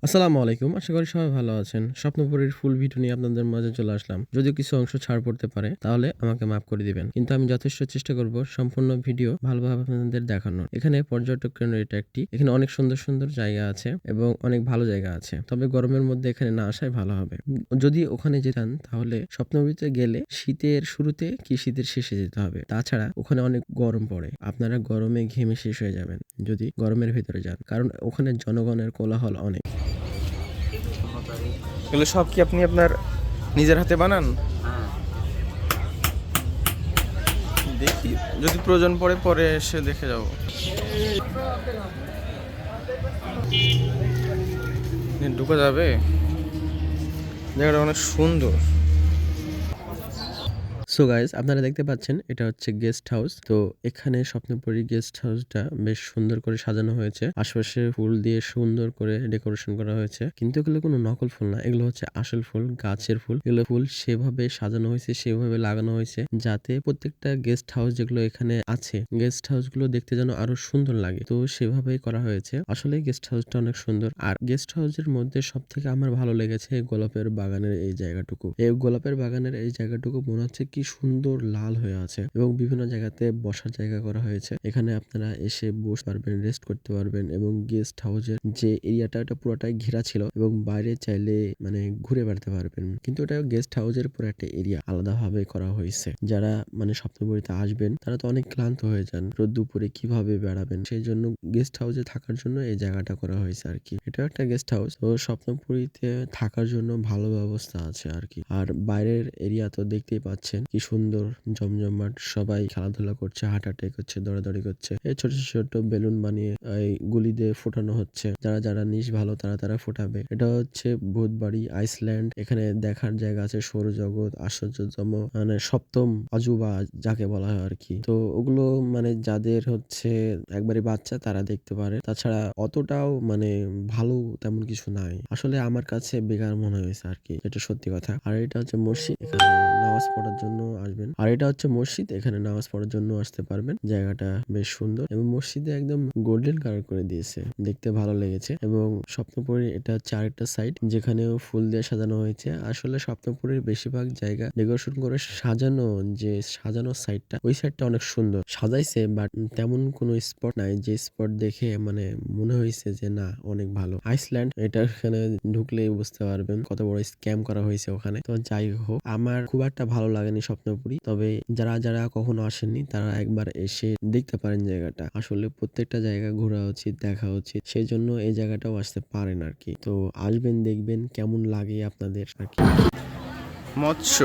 আসসালামু আলাইকুম। আশা করি সবাই ভালো আছেন। স্বপ্নপুরীর ফুল ভিডিও নিয়ে আপনাদের মাঝে চলে আসলাম। যদিও কিছু অংশ ছাড় পড়তে পারে, তাহলে আমাকে মাফ করে দিবেন। কিন্তু আমি যথেষ্ট চেষ্টা করব সম্পূর্ণ ভিডিও ভালোভাবে আপনাদের দেখানোর। এখানে পর্যটক কেন্দ্র এটা একটি। এখানে অনেক সুন্দর, সুন্দর জায়গা আছে এবং অনেক ভালো জায়গা আছে। তবে গরমের মধ্যে এখানে না আসাই ভালো হবে। যদি ওখানে যেতেন তাহলে স্বপ্নপুরীতে গেলে শীতের শুরুতে কি শীতের শেষে যেতে হবে। তাছাড়া ওখানে অনেক গরম পড়ে। আপনারা গরমে ঘেমে শেষ হয়ে যাবেন যদি গরমের ভেতরে যান। কারণ ওখানে জনগণের কোলাহল অনেক। এগুলো সব কি আপনি আপনার নিজের হাতে বানান? দেখি, যদি প্রয়োজন পড়ে পরে এসে দেখে যাব। ঢুকা যাবে? জায়গাটা অনেক সুন্দর। সো গাইস, আপনারা দেখতে পাচ্ছেন এটা হচ্ছে গেস্ট হাউস। তো এখানে স্বপ্নপুরী গেস্ট হাউসটা বেশ সুন্দর করে সাজানো হয়েছে। আশেপাশে ফুল দিয়ে সুন্দর করে ডেকোরেশন করা হয়েছে। কিন্তু এগুলো কোনো নকল ফুল না, এগুলো হচ্ছে আসল ফুল, গাছের ফুল। এগুলো ফুল সেভাবে সাজানো হয়েছে, সেভাবে লাগানো হয়েছে যাতে প্রত্যেকটা গেস্ট হাউস যেগুলো এখানে আছে, গেস্ট হাউস গুলো দেখতে যেন আরো সুন্দর লাগে। তো সেভাবেই করা হয়েছে। আসলে গেস্ট হাউসটা অনেক সুন্দর। আর গেস্ট হাউসের মধ্যে সব থেকে আমার ভালো লেগেছে গোলাপের বাগানের এই জায়গাটুকু। এই গোলাপের বাগানের এই জায়গাটুকু মনে হচ্ছে কি সুন্দর লাল হয়ে আছে এবং বিভিন্ন জায়গাতে বসার জায়গা করা হয়েছে। এখানে আপনারা এসে বসতে পারবেন, রেস্ট করতে পারবেন এবং গেস্ট হাউসের যে এরিয়াটা এটা পুরোটাই ঘেরা ছিল এবং বাইরে চাইলে মানে ঘুরে বেড়াতে পারবেন। কিন্তু এটা গেস্ট হাউসের পুরো একটা এরিয়া আলাদাভাবে করা হয়েছে। যারা মানে স্বপ্নপুরীতে আসবেন তারা তো অনেক ক্লান্ত হয়ে যান। রোদ দুপুরে কিভাবে বেড়াবেন, সেই জন্য গেস্ট হাউসে থাকার জন্য এই জায়গাটা করা হয়েছে আর কি। এটা একটা গেস্ট হাউস। তো স্বপ্নপুরীতে থাকার জন্য ভালো ব্যবস্থা আছে আর কি। আর বাইরের এরিয়া তো দেখতেই পাচ্ছেন কি সুন্দর জমজমাট, সবাই খেলাধুলা করছে, হাঁটাহাঁটি করছে, দৌড়াদৌড়ি করছে। এই ছোট ছোট বেলুন বানিয়ে এই গুলি দিয়ে ফোটানো হচ্ছে। যারা যারা নিশ ভালো তারা ফোটাবে। এটা হচ্ছে ভূতবাড়ি আইসল্যান্ড। এখানে দেখার জায়গা আছে সৌরজগৎ, আশ্চর্যতম মানে সপ্তম অজুবা যাকে বলা হয় আর কি। তো ওগুলো মানে যাদের হচ্ছে একবারে বাচ্চা তারা দেখতে পারে। তাছাড়া অতটাও মানে ভালো তেমন কিছু নাই। আসলে আমার কাছে বেকার মনে হয়েছে আর কি, এটা সত্যি কথা। আর এটা হচ্ছে মসজিদ, এখানে নামাজ পড়ার জন্য আসবেন। আর এটা হচ্ছে মসজিদ, এখানে নামাজ পড়ার জন্য আসতে পারবেন। জায়গাটা বেশ সুন্দর এবং মসজিদে একদম গোল্ডেন কালার করে দিয়েছে, দেখতে ভালো লেগেছে। এবং স্বপ্নপুরী এটা হচ্ছে আরেকটা সাইড যেখানেও ফুল দিয়ে সাজানো হয়েছে। আসলে স্বপ্নপুরীর বেশিরভাগ জায়গা ডেকোরেশন করে সাজানো, যে সাজানো সাইডটা ওই সাইডটা অনেক সুন্দর সাজাইছে, বাট তেমন কোনো স্পট নাই যে স্পট দেখে মানে মনে হয়েছে যে না অনেক ভালো। আইসল্যান্ড, এটা এখানে ঢুকলেই বুঝতে পারবেন কত বড় স্ক্যাম করা হয়েছে ওখানে। তো যাই হোক, আমার খুব একটা ভালো লাগেনি স্বপ্নপুরী। তবে যারা যারা কখনো আসেননি তারা একবার এসে দেখতে পারেন জায়গাটা। আসলে প্রত্যেকটা জায়গা ঘোরা উচিত, দেখা উচিত, সেই জন্য এই জায়গাটাও আসতে পারেন আর কি। তো আসবেন, দেখবেন কেমন লাগে আপনাদের আর কি। মৎস্য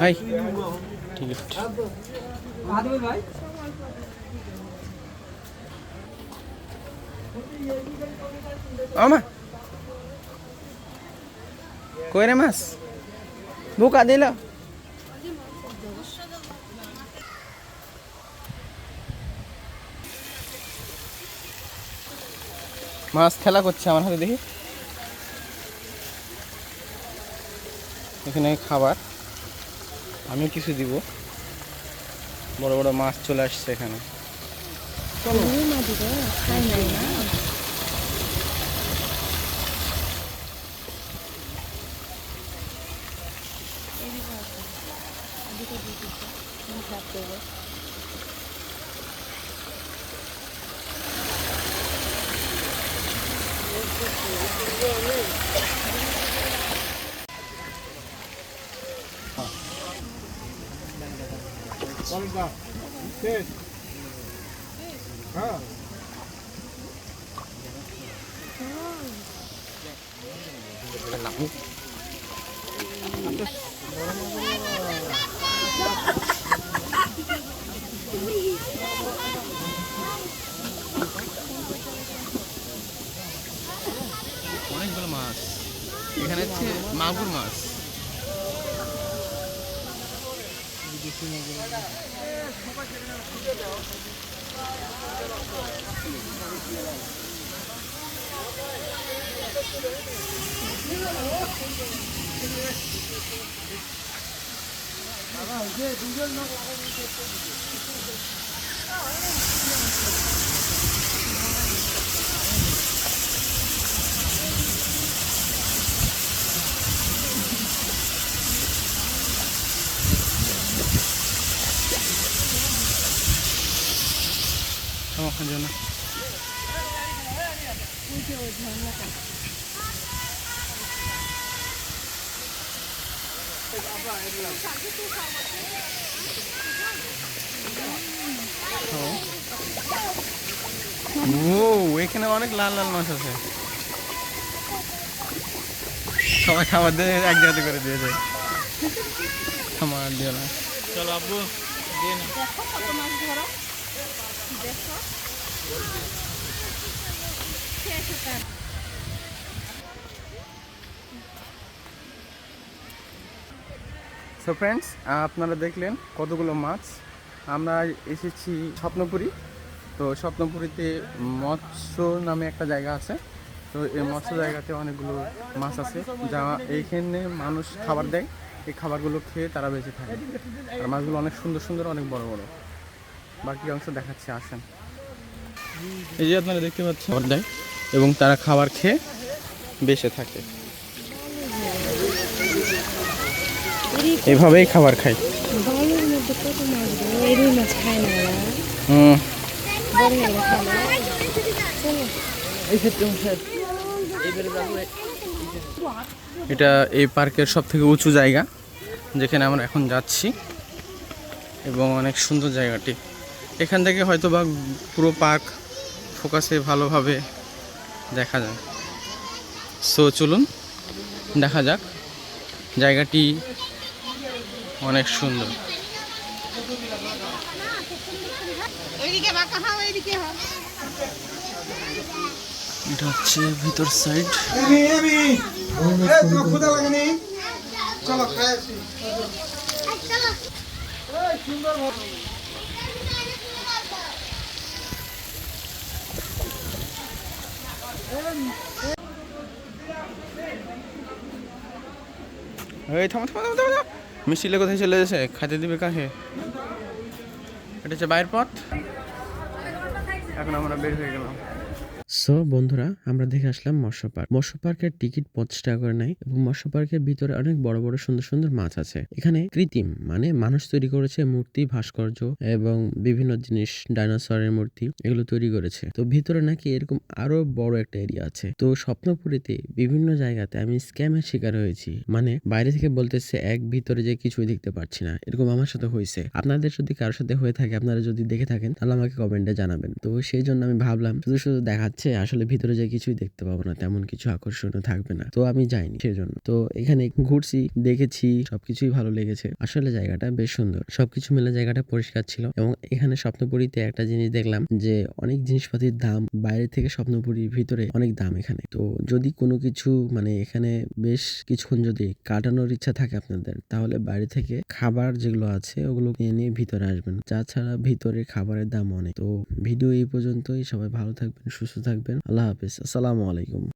ভাই, ঠিক আছে। আমা কই রে মাছ বুকা দিল। মাছ খেলা করছে আমার হাতে, দেখি। এখানে খাবার, আমিও কিছু দিব। বড় বড় মাছ চলে আসছে এখানে। অনেকগুলো মাছ এখানে হচ্ছে মাগুর মাছ। আমার জন্য ও এখানে অনেক লাল লাল মাছ আছে। সবাই খাবার দিয়ে এক জায়গাতে করে দিয়ে যায়, খাবার দিয়ে না। চলো আব্বু দিয়ে না। দেখো কত মাছ ধরো, দেখো শেষ হতে সো ফ্রেন্ডস, আপনারা দেখলেন কতগুলো মাছ। আমরা এসেছি স্বপ্নপুরী। তো স্বপ্নপুরীতে মৎস্য নামে একটা জায়গা আছে। তো এই মৎস্য জায়গাতে অনেকগুলো মাছ আছে যা এইখানে মানুষ খাবার দেয়। এই খাবারগুলো খেয়ে তারা বেঁচে থাকে। আর মাছগুলো অনেক সুন্দর সুন্দর, অনেক বড় বড়। বাকি অংশ দেখাচ্ছে, আসেন। এই যে আপনারা দেখতে পাচ্ছেন খাবার দেয় এবং তারা খাবার খেয়ে বেঁচে থাকে। এভাবেই খাবার খায়। বালুর মধ্যে কত মাছ ধরো, এই রুই মাছ খায় না ওরা, হুম, বড় মাছ খায় না। এটা এই পার্কের সব থেকে উঁচু জায়গা যেখানে আমরা এখন যাচ্ছি এবং অনেক সুন্দর জায়গাটি। এখান থেকে হয়তো বা পুরো পার্ক ফোকাসে ভালোভাবে দেখা যায়। সো চলুন দেখা যাক, জায়গাটি অনেক সুন্দর। এটা হচ্ছে ভিতর সাইড। এই থামো থামো থামো থামো, মিষ্টিলে কোথায় চলে যাচ্ছে? খাইতে দিবে কাকে? এটা হচ্ছে বাইরের পথ। এখন আমরা বের হয়ে গেলাম। সো বন্ধুরা, আমরা দেখে আসলাম মৎস্য পার্ক। মৎস্য পার্কের টিকিট 25 টাকা করে নেয় এবং মৎস্য পার্কের ভিতরে অনেক বড় বড় সুন্দর সুন্দর মাছ আছে। এখানে কৃত্রিম মানে মানুষ তৈরি করেছে মূর্তি, ভাস্কর্য এবং বিভিন্ন জিনিস, ডাইনোসরের মূর্তি, এগুলো তৈরি করেছে। তো ভিতরে নাকি এরকম আরো বড় একটা এরিয়া আছে। তো স্বপ্নপুরীতে বিভিন্ন জায়গাতে আমি স্ক্যামের শিকার হয়েছি। মানে বাইরে থেকে বলতেছে এক, ভিতরে যে কিছুই দেখতে পাচ্ছি না। এরকম আমার সাথে হয়েছে। আপনাদের যদি কারোর সাথে হয়ে থাকে, আপনারা যদি দেখে থাকেন, তাহলে আমাকে কমেন্টে জানাবেন। তো সেই জন্য আমি ভাবলাম শুধু শুধু দেখাচ্ছে, আসলে ভিতরে যে কিছুই দেখতে পাবো না, তেমন কিছু আকর্ষণীয় থাকবে না। তো আমি যাইনি সেজন্য। তো এখানে ঘুরছি, দেখেছি, সবকিছুই ভালো লেগেছে। আসলে জায়গাটা বেশ সুন্দর, সবকিছু মিলে জায়গাটা পরিষ্কার ছিল। এবং এখানে স্বপ্নপুরীতে একটা জিনিস দেখলাম যে অনেক জিনিসপাতির দাম বাইরে থেকে স্বপ্নপুরীর ভিতরে অনেক দাম এখানে। তো যদি কোনো কিছু মানে এখানে বেশ কিছুক্ষণ যদি কাটানোর ইচ্ছা থাকে আপনাদের, তাহলে বাইরে থেকে খাবার যেগুলো আছে ওগুলো নিয়ে নিয়ে ভিতরে আসবেন। তাছাড়া ভিতরে খাবারের দাম অনেক। তো ভিডিও এই পর্যন্তই। সবাই ভালো থাকবেন, সুস্থ থাকবেন। আল্লাহ হাফেজ, আসসালামু আলাইকুম।